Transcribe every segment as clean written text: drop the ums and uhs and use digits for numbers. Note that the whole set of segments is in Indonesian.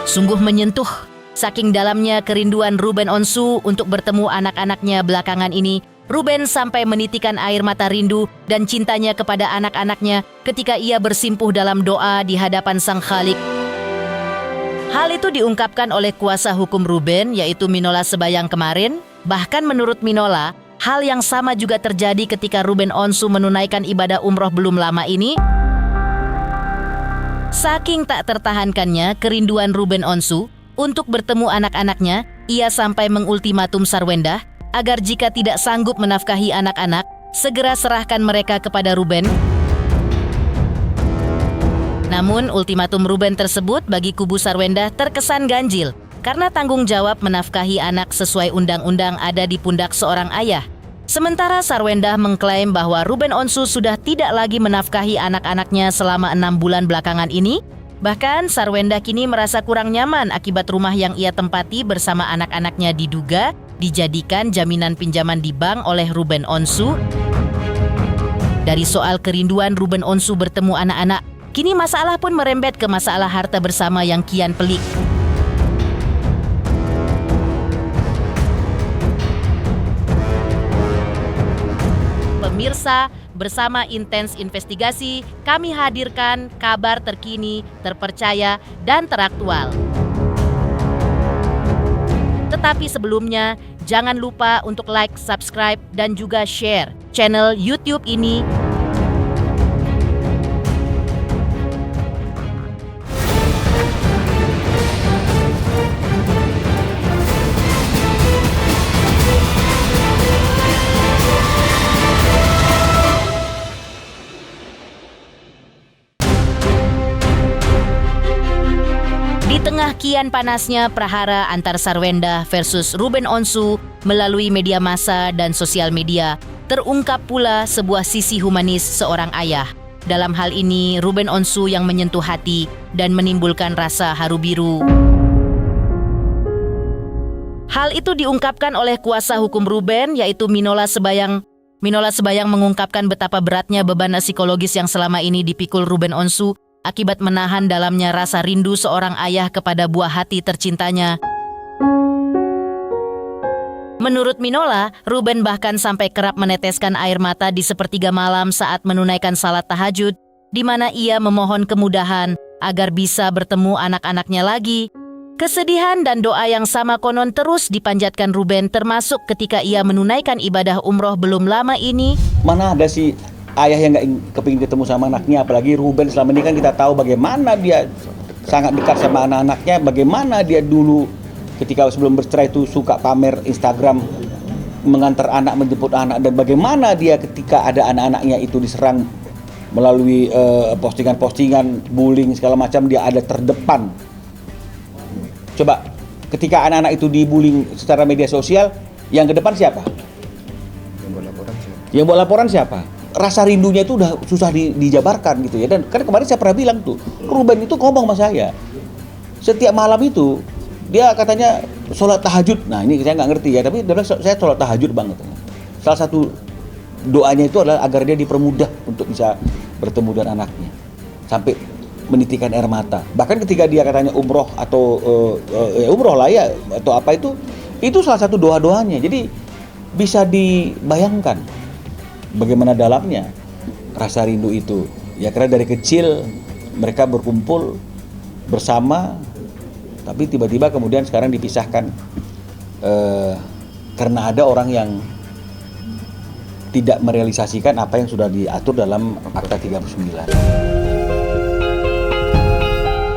Sungguh menyentuh. Saking dalamnya kerinduan Ruben Onsu untuk bertemu anak-anaknya belakangan ini, Ruben sampai menitikan air mata rindu dan cintanya kepada anak-anaknya ketika ia bersimpuh dalam doa di hadapan Sang Khalik. Hal itu diungkapkan oleh kuasa hukum Ruben, yaitu Minola Sebayang kemarin. Bahkan menurut Minola, hal yang sama juga terjadi ketika Ruben Onsu menunaikan ibadah umroh belum lama ini. Saking tak tertahankannya kerinduan Ruben Onsu untuk bertemu anak-anaknya, ia sampai mengultimatum Sarwendah agar jika tidak sanggup menafkahi anak-anak, segera serahkan mereka kepada Ruben. Namun ultimatum Ruben tersebut bagi kubu Sarwendah terkesan ganjil karena tanggung jawab menafkahi anak sesuai undang-undang ada di pundak seorang ayah. Sementara Sarwendah mengklaim bahwa Ruben Onsu sudah tidak lagi menafkahi anak-anaknya selama 6 bulan belakangan ini. Bahkan Sarwendah kini merasa kurang nyaman akibat rumah yang ia tempati bersama anak-anaknya diduga dijadikan jaminan pinjaman di bank oleh Ruben Onsu. Dari soal kerinduan Ruben Onsu bertemu anak-anak, kini masalah pun merembet ke masalah harta bersama yang kian pelik. Pemirsa, bersama Intens Investigasi, kami hadirkan kabar terkini, terpercaya, dan teraktual. Tetapi sebelumnya, jangan lupa untuk like, subscribe, dan juga share channel YouTube ini. Di tengah kian panasnya prahara antar Sarwendah versus Ruben Onsu melalui media massa dan sosial media, terungkap pula sebuah sisi humanis seorang ayah. Dalam hal ini, Ruben Onsu yang menyentuh hati dan menimbulkan rasa haru biru. Hal itu diungkapkan oleh kuasa hukum Ruben, yaitu Minola Sebayang. Minola Sebayang mengungkapkan betapa beratnya beban psikologis yang selama ini dipikul Ruben Onsu akibat menahan dalamnya rasa rindu seorang ayah kepada buah hati tercintanya. Menurut Minola, Ruben bahkan sampai kerap meneteskan air mata di sepertiga malam saat menunaikan salat tahajud, di mana ia memohon kemudahan agar bisa bertemu anak-anaknya lagi. Kesedihan dan doa yang sama konon terus dipanjatkan Ruben, termasuk ketika ia menunaikan ibadah umroh belum lama ini. Mana ada sih ayah yang nggak kepingin ketemu sama anaknya, apalagi Ruben selama ini kan kita tahu bagaimana dia sangat dekat sama anak-anaknya, bagaimana dia dulu ketika sebelum bercerai itu suka pamer Instagram, mengantar anak, menjemput anak, dan bagaimana dia ketika ada anak-anaknya itu diserang melalui postingan-postingan, bullying segala macam, dia ada terdepan. Coba ketika anak-anak itu dibullying secara media sosial, yang ke depan siapa? Yang buat laporan siapa? Rasa rindunya itu udah susah dijabarkan gitu ya. Dan kan kemarin saya pernah bilang tuh, Ruben itu ngomong sama saya, setiap malam itu dia katanya sholat tahajud. Nah ini saya nggak ngerti ya, tapi dia bilang saya sholat tahajud banget. Salah satu doanya itu adalah agar dia dipermudah untuk bisa bertemu dengan anaknya, sampai menitikan air mata. Bahkan ketika dia katanya umroh atau umroh lah ya atau apa itu salah satu doa-doanya. Jadi bisa dibayangkan bagaimana dalamnya rasa rindu itu. Ya karena dari kecil mereka berkumpul bersama, tapi tiba-tiba kemudian sekarang dipisahkan karena ada orang yang tidak merealisasikan apa yang sudah diatur dalam Akta 39.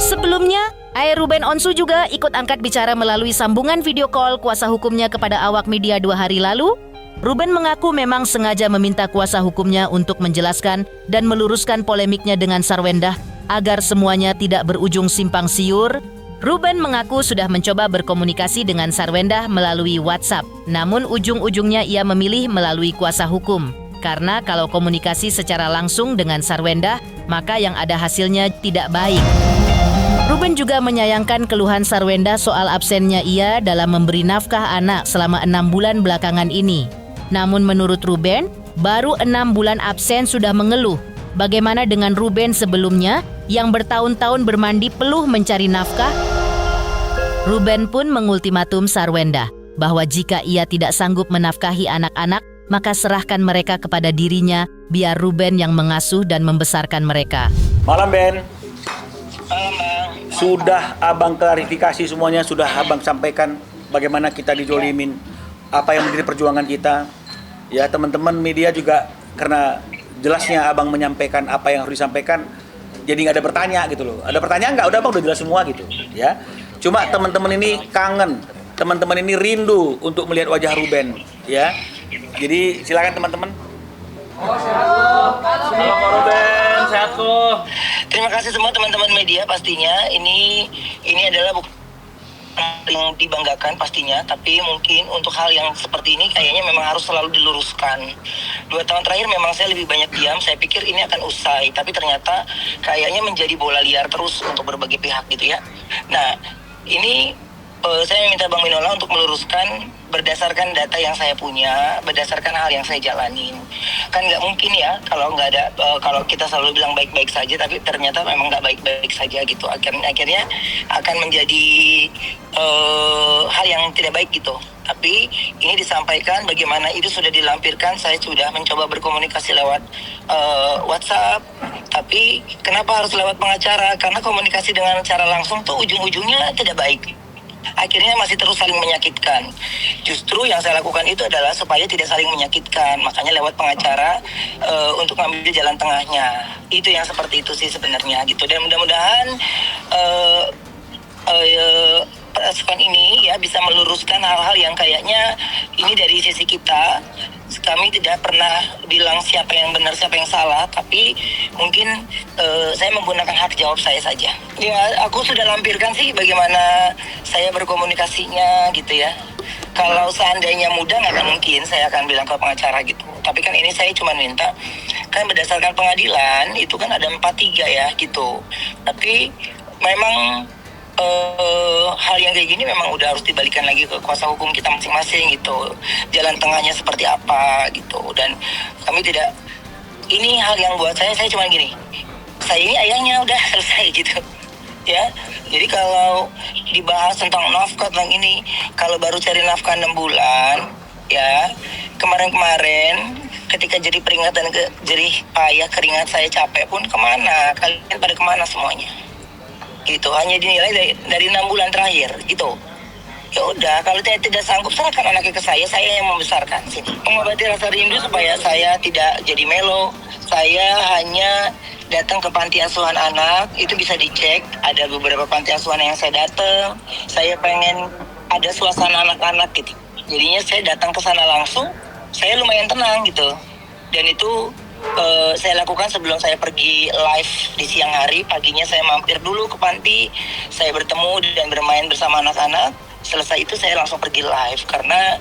Sebelumnya, Ruben Onsu juga ikut angkat bicara melalui sambungan video call kuasa hukumnya kepada awak media 2 hari lalu. Ruben mengaku memang sengaja meminta kuasa hukumnya untuk menjelaskan dan meluruskan polemiknya dengan Sarwendah agar semuanya tidak berujung simpang siur. Ruben mengaku sudah mencoba berkomunikasi dengan Sarwendah melalui WhatsApp, namun ujung-ujungnya ia memilih melalui kuasa hukum. Karena kalau komunikasi secara langsung dengan Sarwendah, maka yang ada hasilnya tidak baik. Ruben juga menyayangkan keluhan Sarwendah soal absennya ia dalam memberi nafkah anak selama 6 bulan belakangan ini. Namun menurut Ruben, baru 6 bulan absen sudah mengeluh. Bagaimana dengan Ruben sebelumnya yang bertahun-tahun bermandi peluh mencari nafkah? Ruben pun mengultimatum Sarwenda bahwa jika ia tidak sanggup menafkahi anak-anak, maka serahkan mereka kepada dirinya, biar Ruben yang mengasuh dan membesarkan mereka. Malam, Ben. Malam, Bang. Sudah abang klarifikasi semuanya, sudah abang sampaikan bagaimana kita dijolimin, apa yang menjadi perjuangan kita. Ya, teman-teman media juga karena jelasnya abang menyampaikan apa yang harus disampaikan, jadi nggak ada bertanya gitu loh. Ada pertanyaan nggak? Udah abang udah jelas semua gitu. Ya, cuma teman-teman ini kangen, teman-teman ini rindu untuk melihat wajah Ruben. Ya, jadi silakan teman-teman. Halo Ruben, sehat tuh. Terima kasih semua teman-teman media pastinya. Ini adalah bukan yang dibanggakan pastinya, tapi mungkin untuk hal yang seperti ini kayaknya memang harus selalu diluruskan. 2 tahun terakhir memang saya lebih banyak diam, saya pikir ini akan usai, tapi ternyata kayaknya menjadi bola liar terus untuk berbagai pihak gitu ya. Nah, ini saya minta Bang Minola untuk meluruskan berdasarkan data yang saya punya, berdasarkan hal yang saya jalanin. Kan nggak mungkin ya kalau nggak ada, kalau kita selalu bilang baik-baik saja, tapi ternyata memang nggak baik-baik saja gitu. Akhirnya akan menjadi hal yang tidak baik gitu. Tapi ini disampaikan bagaimana itu sudah dilampirkan. Saya sudah mencoba berkomunikasi lewat WhatsApp. Tapi kenapa harus lewat pengacara? Karena komunikasi dengan cara langsung tuh ujung-ujungnya tidak baik. Akhirnya masih terus saling menyakitkan. Justru yang saya lakukan itu adalah supaya tidak saling menyakitkan. Makanya lewat pengacara untuk mengambil jalan tengahnya. Itu yang seperti itu sih sebenarnya gitu. Dan mudah-mudahan pasukan ini ya bisa meluruskan hal-hal yang kayaknya ini dari sisi kita. Kami tidak pernah bilang siapa yang benar, siapa yang salah, tapi mungkin saya menggunakan hak jawab saya saja. Ya, aku sudah lampirkan sih bagaimana saya berkomunikasinya gitu ya. Kalau seandainya mudah nggak akan mungkin saya akan bilang ke pengacara gitu. Tapi kan ini saya cuma minta, kan berdasarkan pengadilan itu kan ada 4-3 ya gitu. Tapi memang hal yang kayak gini memang udah harus dibalikan lagi ke kuasa hukum kita masing-masing gitu, jalan tengahnya seperti apa gitu. Dan kami tidak, ini hal yang buat saya cuma gini, saya ini ayahnya udah selesai gitu ya. Jadi kalau dibahas tentang nafkah tentang ini, kalau baru cari nafkah 6 bulan ya, kemarin ketika jadi peringatan ke jerih payah keringat saya capek pun kemana, kalian pada kemana semuanya gitu, hanya dinilai dari 6 bulan terakhir gitu. Ya udah, kalau saya tidak sanggup serahkan anaknya ke saya yang membesarkan sini. Mengobati rasa rindu supaya saya tidak jadi melo. Saya hanya datang ke panti asuhan anak, itu bisa dicek, ada beberapa panti asuhan yang saya datang. Saya pengen ada suasana anak-anak gitu. Jadinya saya datang ke sana langsung, saya lumayan tenang gitu. Dan itu saya lakukan sebelum saya pergi live di siang hari. Paginya saya mampir dulu ke panti, saya bertemu dan bermain bersama anak-anak. Selesai itu saya langsung pergi live karena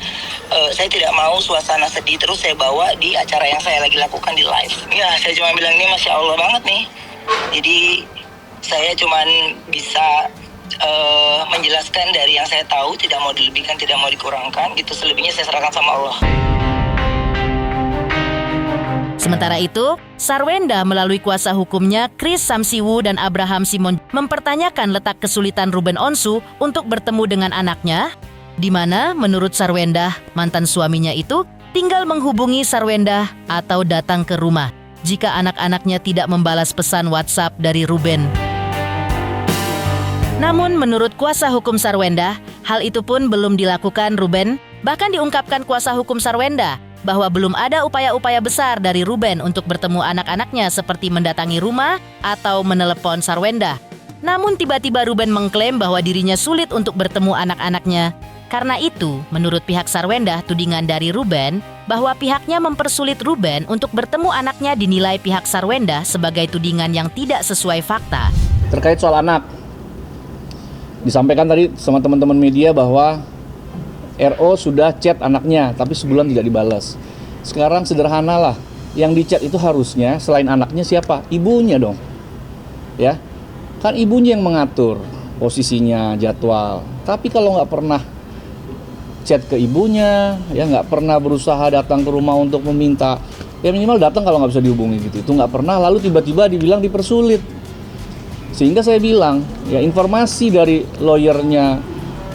saya tidak mau suasana sedih terus saya bawa di acara yang saya lagi lakukan di live. Ya, saya cuma bilang ini Masya Allah banget nih. Jadi saya cuma bisa menjelaskan dari yang saya tahu, tidak mau dilebihkan, tidak mau dikurangkan gitu. Selebihnya saya serahkan sama Allah. Sementara itu, Sarwenda melalui kuasa hukumnya Chris Samsiwu dan Abraham Simon mempertanyakan letak kesulitan Ruben Onsu untuk bertemu dengan anaknya, di mana menurut Sarwenda, mantan suaminya itu tinggal menghubungi Sarwenda atau datang ke rumah jika anak-anaknya tidak membalas pesan WhatsApp dari Ruben. Namun menurut kuasa hukum Sarwenda, hal itu pun belum dilakukan Ruben, bahkan diungkapkan kuasa hukum Sarwenda bahwa belum ada upaya-upaya besar dari Ruben untuk bertemu anak-anaknya seperti mendatangi rumah atau menelepon Sarwenda. Namun tiba-tiba Ruben mengklaim bahwa dirinya sulit untuk bertemu anak-anaknya. Karena itu, menurut pihak Sarwenda, tudingan dari Ruben bahwa pihaknya mempersulit Ruben untuk bertemu anaknya dinilai pihak Sarwenda sebagai tudingan yang tidak sesuai fakta. Terkait soal anak, disampaikan tadi sama teman-teman media bahwa RO sudah chat anaknya, tapi sebulan tidak dibalas. Sekarang sederhana lah, yang di chat itu harusnya selain anaknya siapa? Ibunya dong. Ya, kan ibunya yang mengatur posisinya, jadwal. Tapi kalau nggak pernah chat ke ibunya, ya nggak pernah berusaha datang ke rumah untuk meminta, ya minimal datang kalau nggak bisa dihubungi gitu. Itu nggak pernah, lalu tiba-tiba dibilang dipersulit. Sehingga saya bilang, ya informasi dari lawyernya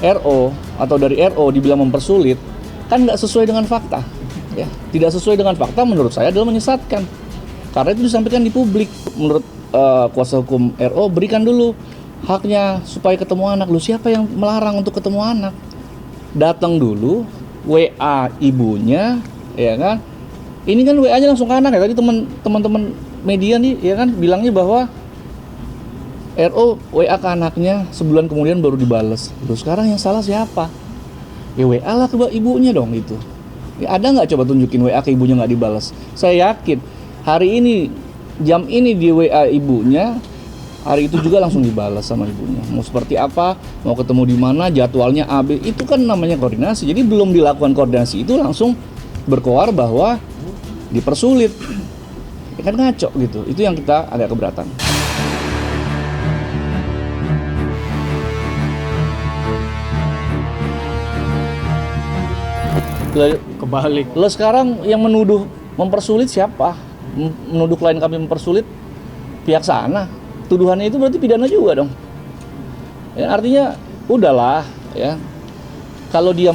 RO atau dari RO dibilang mempersulit, kan nggak sesuai dengan fakta. Ya, tidak sesuai dengan fakta menurut saya adalah menyesatkan. Karena itu disampaikan di publik. Menurut kuasa hukum RO, berikan dulu haknya supaya ketemu anak. Lu siapa yang melarang untuk ketemu anak? Datang dulu, WA ibunya, ya kan? Ini kan WA-nya langsung ke anak ya. Tadi teman-teman media nih, ya kan, bilangnya bahwa RO WA ke anaknya sebulan kemudian baru dibales. Terus sekarang yang salah siapa? Ya WA lah ke ibunya dong gitu. Ya, ada nggak coba tunjukin WA ke ibunya nggak dibalas? Saya yakin hari ini jam ini di WA ibunya, hari itu juga langsung dibalas sama ibunya. Mau seperti apa, mau ketemu di mana, jadwalnya AB, itu kan namanya koordinasi. Jadi belum dilakukan koordinasi itu langsung berkoar bahwa dipersulit. Ya kan ngaco gitu. Itu yang kita agak keberatan. Kebalik. Lo sekarang yang menuduh mempersulit siapa? Menuduh klien kami mempersulit pihak sana. Tuduhannya itu berarti pidana juga dong. Ya, artinya udahlah ya. Kalau dia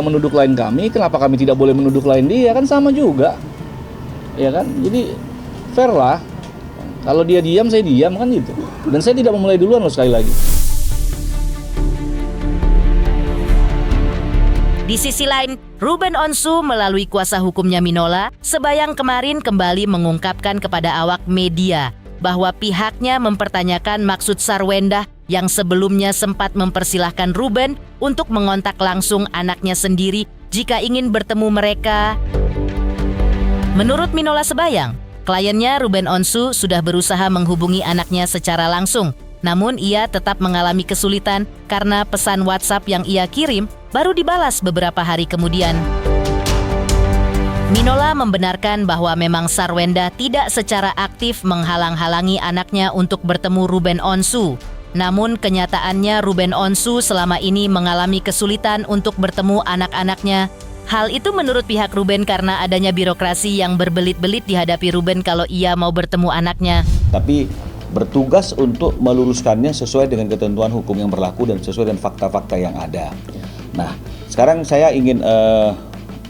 menuduh klien kami, kenapa kami tidak boleh menuduh klien dia? Kan sama juga. Ya kan? Jadi fair lah. Kalau dia diam, saya diam kan gitu. Dan saya tidak memulai duluan loh sekali lagi. Di sisi lain, Ruben Onsu melalui kuasa hukumnya Minola, Sebayang kemarin kembali mengungkapkan kepada awak media bahwa pihaknya mempertanyakan maksud Sarwendah yang sebelumnya sempat mempersilahkan Ruben untuk mengontak langsung anaknya sendiri jika ingin bertemu mereka. Menurut Minola Sebayang, kliennya Ruben Onsu sudah berusaha menghubungi anaknya secara langsung, namun ia tetap mengalami kesulitan karena pesan WhatsApp yang ia kirim baru dibalas beberapa hari kemudian. Minola membenarkan bahwa memang Sarwendah tidak secara aktif menghalang-halangi anaknya untuk bertemu Ruben Onsu. Namun kenyataannya Ruben Onsu selama ini mengalami kesulitan untuk bertemu anak-anaknya. Hal itu menurut pihak Ruben karena adanya birokrasi yang berbelit-belit dihadapi Ruben kalau ia mau bertemu anaknya. Tapi bertugas untuk meluruskannya sesuai dengan ketentuan hukum yang berlaku dan sesuai dengan fakta-fakta yang ada. Nah, sekarang saya ingin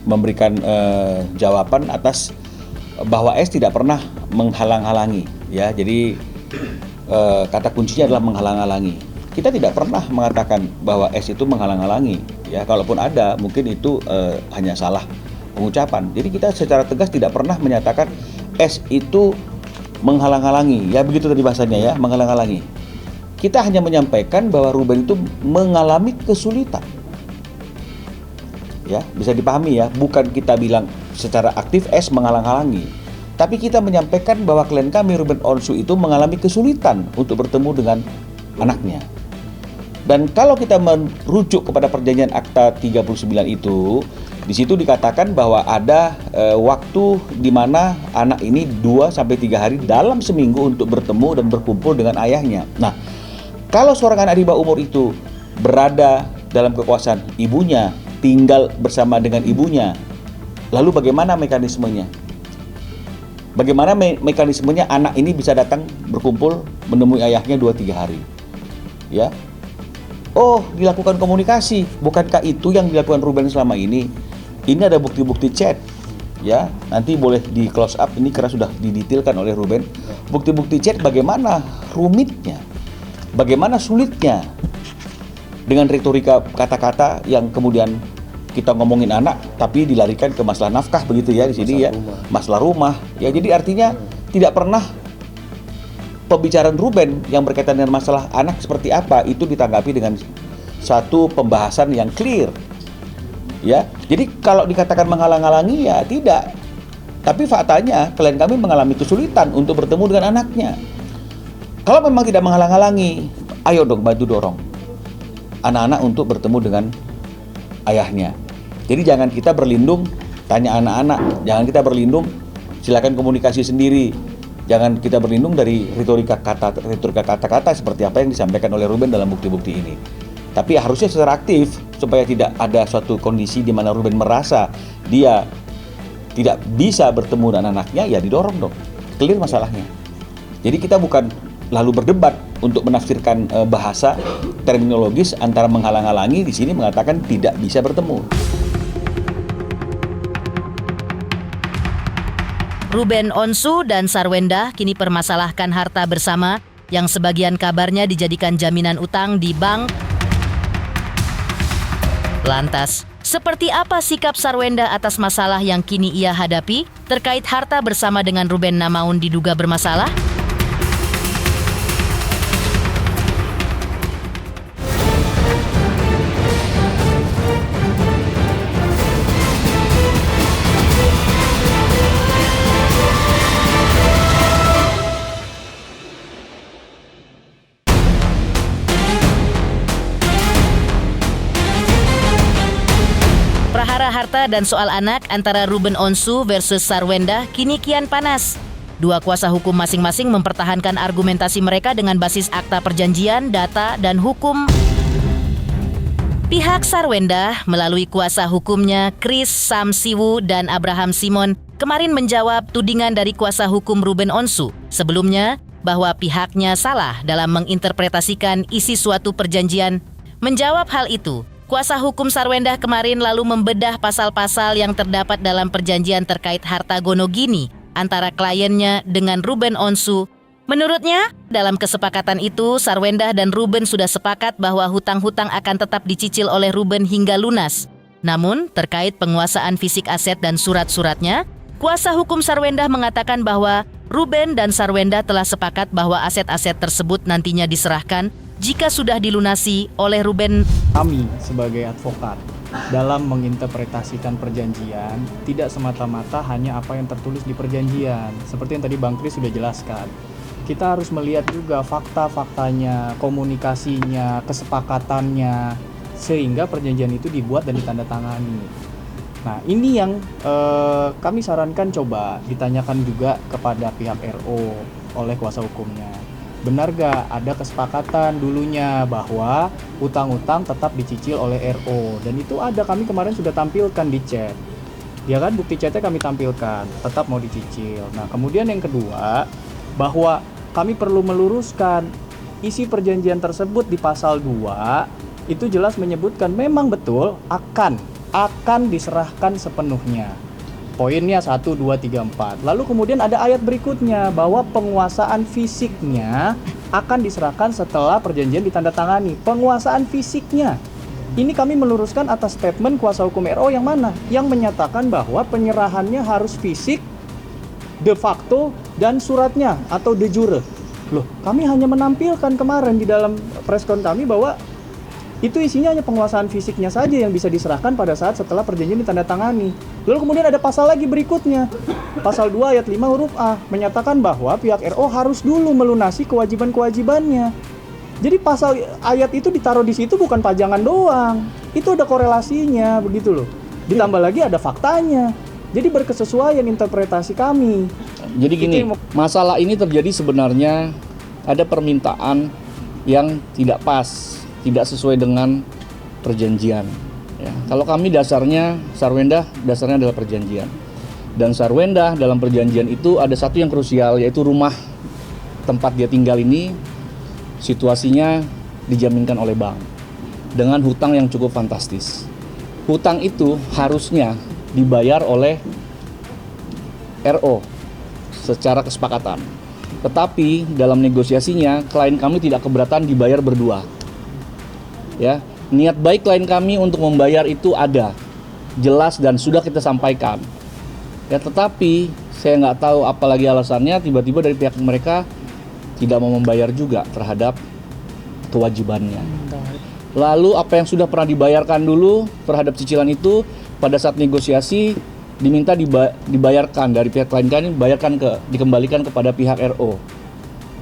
memberikan jawaban atas bahwa S tidak pernah menghalang-halangi, ya. Jadi kata kuncinya adalah menghalang-halangi. Kita tidak pernah mengatakan bahwa S itu menghalang-halangi, ya. Kalaupun ada, mungkin itu hanya salah pengucapan. Jadi kita secara tegas tidak pernah menyatakan S itu menghalang-halangi, ya begitu tadi bahasanya ya, menghalang-halangi. Kita hanya menyampaikan bahwa Ruben itu mengalami kesulitan. Ya, bisa dipahami ya, bukan kita bilang secara aktif S menghalang-halangi. Tapi kita menyampaikan bahwa klien kami Ruben Onsu itu mengalami kesulitan untuk bertemu dengan anaknya. Dan kalau kita merujuk kepada perjanjian Akta 39 itu, di situ dikatakan bahwa ada waktu di mana anak ini 2-3 hari dalam seminggu untuk bertemu dan berkumpul dengan ayahnya. Nah, kalau seorang anak di bawah umur itu berada dalam kekuasaan ibunya, tinggal bersama dengan ibunya, lalu bagaimana mekanismenya? Bagaimana mekanismenya anak ini bisa datang berkumpul menemui ayahnya 2-3 hari? Ya. Oh, dilakukan komunikasi. Bukankah itu yang dilakukan Ruben selama ini? Ini ada bukti-bukti chat. Ya, nanti boleh di close up ini karena sudah didetailkan oleh Ruben. Bukti-bukti chat bagaimana rumitnya? Bagaimana sulitnya? Dengan retorika kata-kata yang kemudian kita ngomongin anak tapi dilarikan ke masalah nafkah begitu ya di sini ya. Masalah rumah. Ya, jadi artinya tidak pernah pembicaraan Ruben yang berkaitan dengan masalah anak seperti apa itu ditanggapi dengan satu pembahasan yang clear. Ya. Jadi kalau dikatakan menghalang-halangi ya tidak. Tapi faktanya klien kami mengalami kesulitan untuk bertemu dengan anaknya. Kalau memang tidak menghalang-halangi, ayo dong bantu dorong anak-anak untuk bertemu dengan ayahnya. Jadi jangan kita berlindung tanya anak-anak, jangan kita berlindung silakan komunikasi sendiri. Jangan kita berlindung dari retorika kata-kata seperti apa yang disampaikan oleh Ruben dalam bukti-bukti ini. Tapi harusnya secara aktif supaya tidak ada suatu kondisi di mana Ruben merasa dia tidak bisa bertemu dengan anaknya, ya didorong dong. Clear masalahnya. Jadi kita bukan lalu berdebat untuk menafsirkan bahasa terminologis antara menghalang-halangi, di sini mengatakan tidak bisa bertemu. Ruben Onsu dan Sarwenda kini permasalahkan harta bersama yang sebagian kabarnya dijadikan jaminan utang di bank. Lantas, seperti apa sikap Sarwenda atas masalah yang kini ia hadapi terkait harta bersama dengan Ruben Namaun diduga bermasalah? Prahara harta dan soal anak antara Ruben Onsu versus Sarwenda kini kian panas. Dua kuasa hukum masing-masing mempertahankan argumentasi mereka dengan basis akta perjanjian, data, dan hukum. Pihak Sarwenda melalui kuasa hukumnya Chris Samsiwu dan Abraham Simon kemarin menjawab tudingan dari kuasa hukum Ruben Onsu sebelumnya bahwa pihaknya salah dalam menginterpretasikan isi suatu perjanjian. Menjawab hal itu, kuasa hukum Sarwenda kemarin lalu membedah pasal-pasal yang terdapat dalam perjanjian terkait harta gonogini antara kliennya dengan Ruben Onsu. Menurutnya, dalam kesepakatan itu, Sarwenda dan Ruben sudah sepakat bahwa hutang-hutang akan tetap dicicil oleh Ruben hingga lunas. Namun, terkait penguasaan fisik aset dan surat-suratnya, kuasa hukum Sarwenda mengatakan bahwa Ruben dan Sarwenda telah sepakat bahwa aset-aset tersebut nantinya diserahkan jika sudah dilunasi oleh Ruben. Kami sebagai advokat dalam menginterpretasikan perjanjian tidak semata-mata hanya apa yang tertulis di perjanjian. Seperti yang tadi Bang Kris sudah jelaskan. Kita harus melihat juga fakta-faktanya, komunikasinya, kesepakatannya, sehingga perjanjian itu dibuat dan ditandatangani. Nah, ini yang kami sarankan coba ditanyakan juga kepada pihak RO oleh kuasa hukumnya. Benar gak ada kesepakatan dulunya bahwa utang-utang tetap dicicil oleh RO, dan itu ada, kami kemarin sudah tampilkan di chat. Ya kan, bukti chatnya kami tampilkan, tetap mau dicicil. Nah, kemudian yang kedua, bahwa kami perlu meluruskan isi perjanjian tersebut di pasal 2 itu jelas menyebutkan memang betul akan diserahkan sepenuhnya. Poinnya 1, 2, 3, 4. Lalu kemudian ada ayat berikutnya bahwa penguasaan fisiknya akan diserahkan setelah perjanjian ditandatangani. Penguasaan fisiknya. Ini kami meluruskan atas statement kuasa hukum RO yang mana? Yang menyatakan bahwa penyerahannya harus fisik, de facto, dan suratnya atau de jure. Loh, kami hanya menampilkan kemarin di dalam preskon kami bahwa itu isinya hanya penguasaan fisiknya saja yang bisa diserahkan pada saat setelah perjanjian ditandatangani. Lalu kemudian ada pasal lagi berikutnya. Pasal 2 ayat 5 huruf A menyatakan bahwa pihak RO harus dulu melunasi kewajiban-kewajibannya. Jadi pasal ayat itu ditaruh di situ bukan pajangan doang. Itu ada korelasinya begitu loh. Ditambah lagi ada faktanya. Jadi berkesesuaian interpretasi kami. Jadi gini, masalah ini terjadi sebenarnya ada permintaan yang tidak pas, tidak sesuai dengan perjanjian. Ya, kalau kami dasarnya, Sarwenda dasarnya adalah perjanjian. Dan Sarwenda dalam perjanjian itu ada satu yang krusial, yaitu rumah tempat dia tinggal ini situasinya dijaminkan oleh bank dengan hutang yang cukup fantastis. Hutang itu harusnya dibayar oleh RO secara kesepakatan. Tetapi dalam negosiasinya klien kami tidak keberatan dibayar berdua. Ya, niat baik klien kami untuk membayar itu ada, jelas dan sudah kita sampaikan. Ya, tetapi saya nggak tahu apalagi alasannya tiba-tiba dari pihak mereka tidak mau membayar juga terhadap kewajibannya. Lalu apa yang sudah pernah dibayarkan dulu terhadap cicilan itu pada saat negosiasi diminta dibayarkan dari pihak klien kami, dikembalikan kepada pihak RO.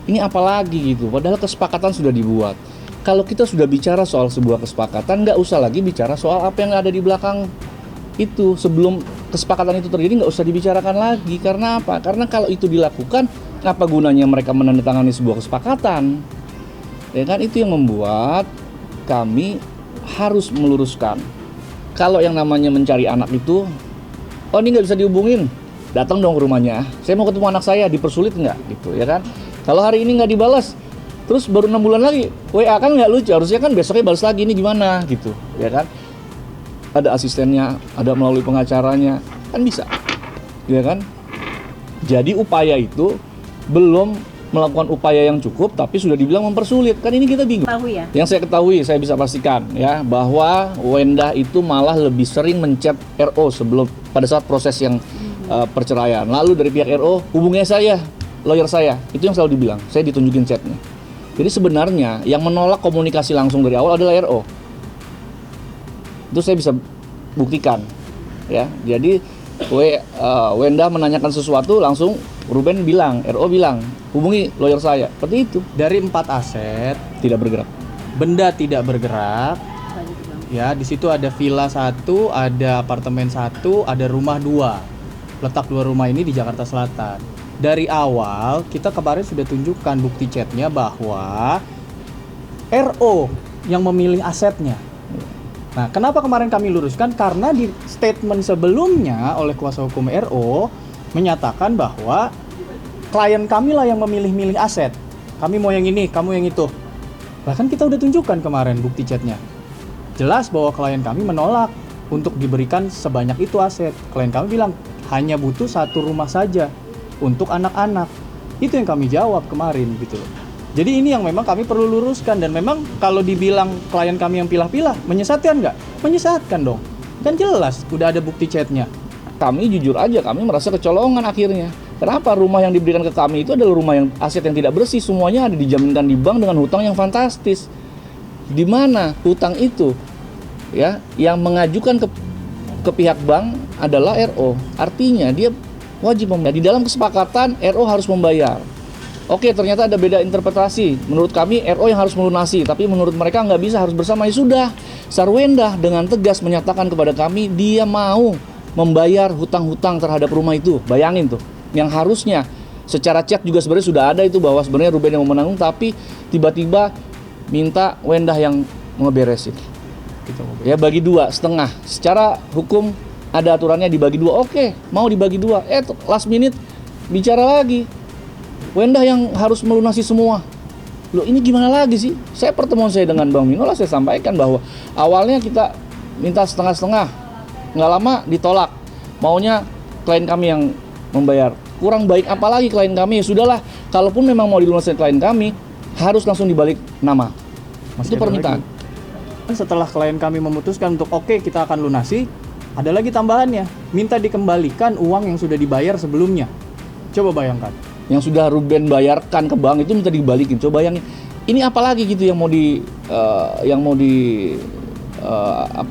Ini apalagi gitu, padahal kesepakatan sudah dibuat. Kalau kita sudah bicara soal sebuah kesepakatan, nggak usah lagi bicara soal apa yang ada di belakang itu. Sebelum kesepakatan itu terjadi, nggak usah dibicarakan lagi. Karena apa? Karena kalau itu dilakukan, apa gunanya mereka menandatangani sebuah kesepakatan? Ya kan, itu yang membuat kami harus meluruskan. Kalau yang namanya mencari anak itu, oh ini nggak bisa dihubungin, datang dong ke rumahnya. Saya mau ketemu anak saya, dipersulit nggak? Gitu ya kan? Kalau hari ini nggak dibalas, terus baru 6 bulan lagi WA, kan nggak lucu. Harusnya kan besoknya balas lagi, ini gimana gitu, ya kan? Ada asistennya, ada melalui pengacaranya, kan bisa, ya kan? Jadi upaya itu belum melakukan upaya yang cukup, tapi sudah dibilang mempersulit. Kan ini kita bingung. Yang saya ketahui, saya bisa pastikan ya bahwa Wendah itu malah lebih sering menchat RO sebelum pada saat proses yang perceraian. Lalu dari pihak RO hubungnya saya, lawyer saya, itu yang selalu dibilang. Saya ditunjukin chatnya. Jadi sebenarnya yang menolak komunikasi langsung dari awal adalah RO. Itu saya bisa buktikan. Ya, jadi Wendah menanyakan sesuatu, langsung Ruben bilang, RO bilang, hubungi lawyer saya. Seperti itu. Dari 4 aset, Tidak bergerak. benda tidak bergerak. Ya, di situ ada villa 1, ada apartemen 1, ada rumah 2. Letak 2 rumah ini di Jakarta Selatan. Dari awal kita kemarin sudah tunjukkan bukti chatnya bahwa RO yang memilih asetnya. Nah, kenapa kemarin kami luruskan? Karena di statement sebelumnya oleh kuasa hukum RO menyatakan bahwa klien kami lah yang memilih-milih aset. Kami mau yang ini, kamu yang itu. Bahkan kita udah tunjukkan kemarin bukti chatnya. Jelas bahwa klien kami menolak untuk diberikan sebanyak itu aset. Klien kami bilang hanya butuh 1 rumah saja untuk anak-anak. Itu yang kami jawab kemarin gitu loh. Jadi ini yang memang kami perlu luruskan, dan memang kalau dibilang klien kami yang pilah-pilah, menyesatkan nggak? Menyesatkan dong. Kan jelas udah ada bukti chatnya. Kami jujur aja, kami merasa kecolongan akhirnya. Kenapa? Rumah yang diberikan ke kami itu adalah rumah yang aset yang tidak bersih, semuanya ada dijaminkan di bank dengan hutang yang fantastis. Di mana hutang itu ya yang mengajukan ke pihak bank adalah RO. Artinya dia wajib membayar. Di dalam kesepakatan RO harus membayar. Oke, ternyata ada beda interpretasi. Menurut kami RO yang harus melunasi, tapi menurut mereka nggak bisa, harus bersama. Ya sudah, Sarwendah dengan tegas menyatakan kepada kami dia mau membayar hutang-hutang terhadap rumah itu. Bayangin tuh, yang harusnya secara chat juga sebenarnya sudah ada itu bahwa sebenarnya Ruben yang mau menanggung, tapi tiba-tiba minta Wendah yang ngeberesin. Ya bagi 2 setengah. Secara hukum ada aturannya dibagi 2. Oke, mau dibagi 2. Last minute bicara lagi. Wendah yang harus melunasi semua. Loh, ini gimana lagi sih? Pertemuan saya dengan Bang Minola, saya sampaikan bahwa awalnya kita minta setengah-setengah. Nggak lama ditolak. Maunya klien kami yang membayar. Kurang baik apalagi klien kami. Ya sudahlah, kalaupun memang mau dilunasi klien kami, harus langsung dibalik nama. Itu permintaan. Setelah klien kami memutuskan untuk oke, kita akan lunasi, ada lagi tambahannya, minta dikembalikan uang yang sudah dibayar sebelumnya. Coba bayangkan. Yang sudah Ruben bayarkan ke bank itu minta dibalikin. Coba bayangin. Ini apalagi gitu yang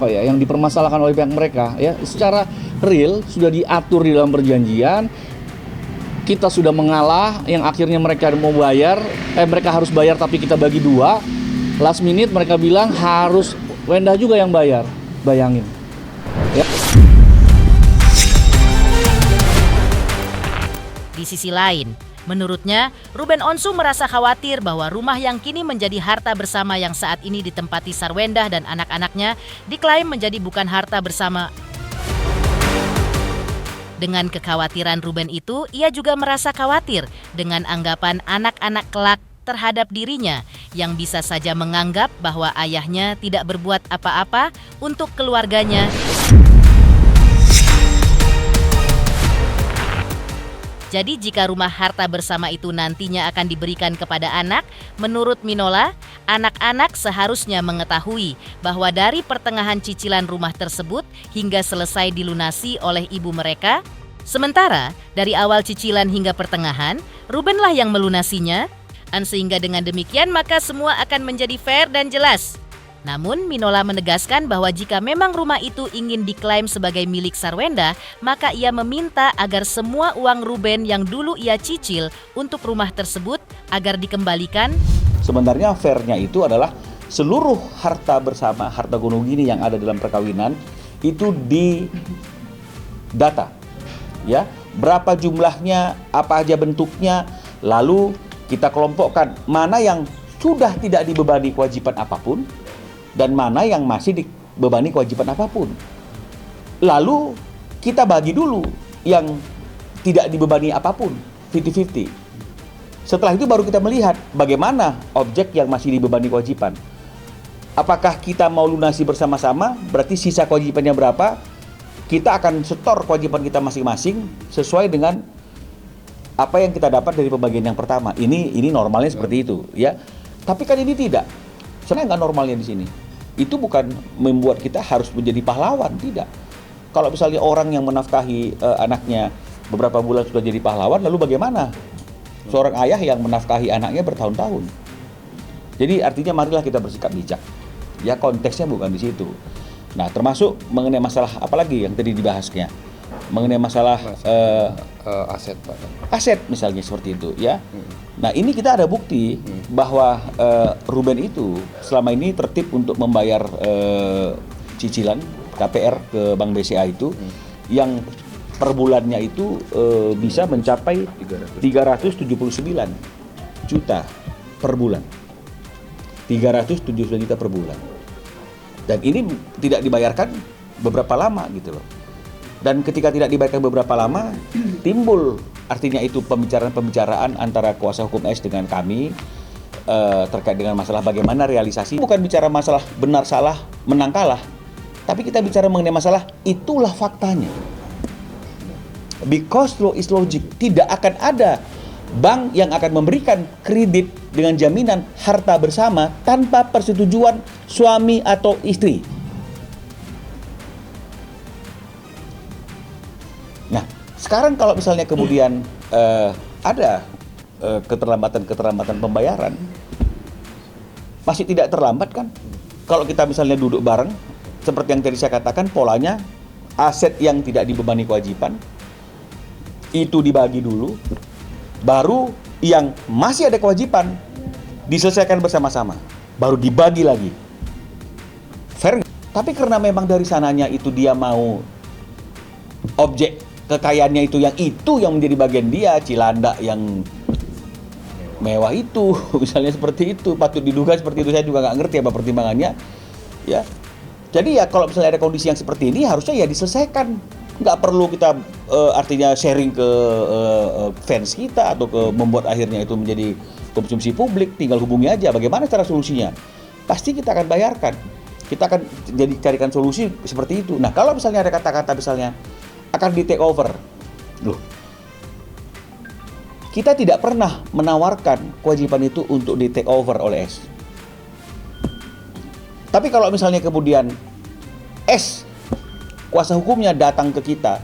yang dipermasalahkan oleh pihak mereka ya. Secara real sudah diatur di dalam perjanjian. Kita sudah mengalah, yang akhirnya mereka mau bayar, mereka harus bayar tapi kita bagi 2. Last minute mereka bilang harus Wendah juga yang bayar. Bayangin. Ya. Di sisi lain, menurutnya, Ruben Onsu merasa khawatir bahwa rumah yang kini menjadi harta bersama yang saat ini ditempati Sarwendah dan anak-anaknya diklaim menjadi bukan harta bersama. Dengan kekhawatiran Ruben itu, ia juga merasa khawatir dengan anggapan anak-anak kelak terhadap dirinya yang bisa saja menganggap bahwa ayahnya tidak berbuat apa-apa untuk keluarganya. Jadi jika rumah harta bersama itu nantinya akan diberikan kepada anak, menurut Minola, anak-anak seharusnya mengetahui bahwa dari pertengahan cicilan rumah tersebut hingga selesai dilunasi oleh ibu mereka, sementara dari awal cicilan hingga pertengahan, Rubenlah yang melunasinya, sehingga dengan demikian maka semua akan menjadi fair dan jelas. Namun Minola menegaskan bahwa jika memang rumah itu ingin diklaim sebagai milik Sarwendah, maka ia meminta agar semua uang Ruben yang dulu ia cicil untuk rumah tersebut agar dikembalikan. Sebenarnya fairnya itu adalah seluruh harta bersama, harta gunung gini yang ada dalam perkawinan itu di data. Ya, berapa jumlahnya, apa aja bentuknya, lalu kita kelompokkan mana yang sudah tidak dibebani kewajiban apapun dan mana yang masih dibebani kewajiban apapun. Lalu kita bagi dulu yang tidak dibebani apapun, 50-50. Setelah itu baru kita melihat bagaimana objek yang masih dibebani kewajiban. Apakah kita mau lunasi bersama-sama, berarti sisa kewajibannya berapa, kita akan setor kewajiban kita masing-masing sesuai dengan apa yang kita dapat dari pembagian yang pertama. Ini normalnya seperti itu, ya. Tapi kan ini tidak. Sebenarnya nggak normalnya di sini. Itu bukan membuat kita harus menjadi pahlawan, tidak. Kalau misalnya orang yang menafkahi anaknya beberapa bulan sudah jadi pahlawan, lalu bagaimana seorang ayah yang menafkahi anaknya bertahun-tahun? Jadi artinya marilah kita bersikap bijak. Ya, konteksnya bukan di situ. Nah, termasuk mengenai masalah apa lagi yang tadi dibahasnya, mengenai masalah aset, Pak. aset misalnya seperti itu, ya. Nah, ini kita ada bukti bahwa Ruben itu selama ini tertib untuk membayar cicilan KPR ke Bank BCA itu yang per bulannya itu bisa mencapai 379 juta per bulan. 379 juta per bulan. Dan ini tidak dibayarkan beberapa lama gitu loh. Dan ketika tidak dibayarkan beberapa lama, timbul artinya itu pembicaraan antara kuasa hukum S dengan kami terkait dengan masalah bagaimana realisasi. Bukan bicara masalah benar salah, menang kalah, tapi kita bicara mengenai masalah itulah faktanya. Because law is logic, tidak akan ada bank yang akan memberikan kredit dengan jaminan harta bersama tanpa persetujuan suami atau istri. Nah, sekarang kalau misalnya kemudian ada keterlambatan pembayaran, masih tidak terlambat kan? Kalau kita misalnya duduk bareng, seperti yang tadi saya katakan, polanya aset yang tidak dibebani kewajiban itu dibagi dulu, baru yang masih ada kewajiban diselesaikan bersama-sama, baru dibagi lagi. Fair. Tapi karena memang dari sananya itu dia mau objek kekayaannya itu yang menjadi bagian dia, Cilandak yang mewah itu, misalnya seperti itu, patut diduga seperti itu. Saya juga nggak ngerti apa pertimbangannya, ya. Jadi ya kalau misalnya ada kondisi yang seperti ini, harusnya ya diselesaikan. Nggak perlu kita artinya sharing ke fans kita atau membuat akhirnya itu menjadi konsumsi publik. Tinggal hubungi aja bagaimana cara solusinya. Pasti kita akan bayarkan. Kita akan jadi carikan solusi seperti itu. Nah, kalau misalnya ada kata-kata misalnya akan di take over, loh, kita tidak pernah menawarkan kewajiban itu untuk di take over oleh S. Tapi kalau misalnya kemudian S kuasa hukumnya datang ke kita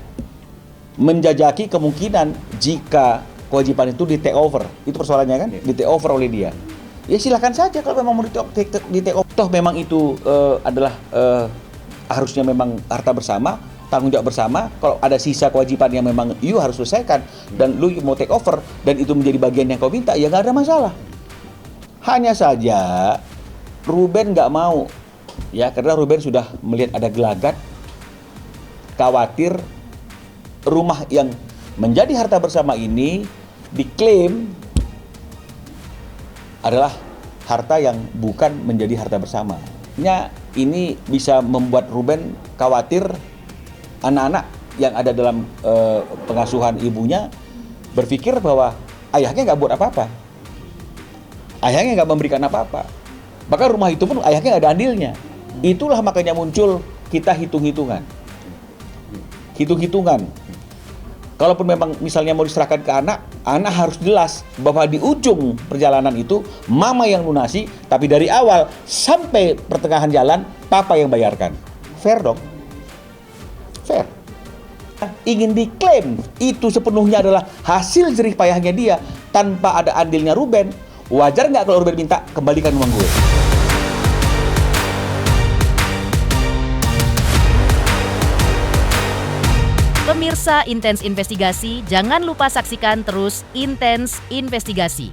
menjajaki kemungkinan jika kewajiban itu di take over, itu persoalannya kan, di take over oleh dia. Ya silakan saja kalau memang mau di take over. Toh memang itu adalah harusnya memang harta bersama, tanggung jawab bersama. Kalau ada sisa kewajiban yang memang you harus selesaikan dan lu mau take over dan itu menjadi bagian yang kau minta, ya nggak ada masalah. Hanya saja Ruben nggak mau, ya, karena Ruben sudah melihat ada gelagat, khawatir rumah yang menjadi harta bersama ini diklaim adalah harta yang bukan menjadi harta bersama. Ini bisa membuat Ruben khawatir anak-anak yang ada dalam pengasuhan ibunya berpikir bahwa ayahnya nggak buat apa-apa, ayahnya nggak memberikan apa-apa, bahkan rumah itu pun ayahnya nggak ada andilnya. Itulah makanya muncul kita hitung-hitungan. Kalaupun memang misalnya mau diserahkan ke anak harus jelas bahwa di ujung perjalanan itu mama yang lunasi, tapi dari awal sampai pertengahan jalan papa yang bayarkan. Fair dong? Fair. Ingin diklaim itu sepenuhnya adalah hasil jerih payahnya dia tanpa ada andilnya Ruben, wajar nggak kalau Ruben minta kembalikan uang gue? Pemirsa Intens Investigasi, jangan lupa saksikan terus Intens Investigasi.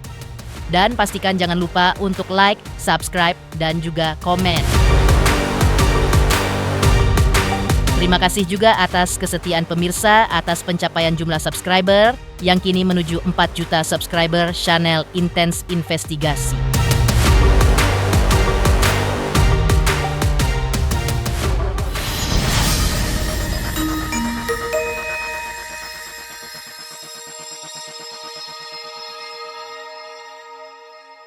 Dan pastikan jangan lupa untuk like, subscribe, dan juga komen. Terima kasih juga atas kesetiaan pemirsa atas pencapaian jumlah subscriber yang kini menuju 4 juta subscriber channel Intens Investigasi.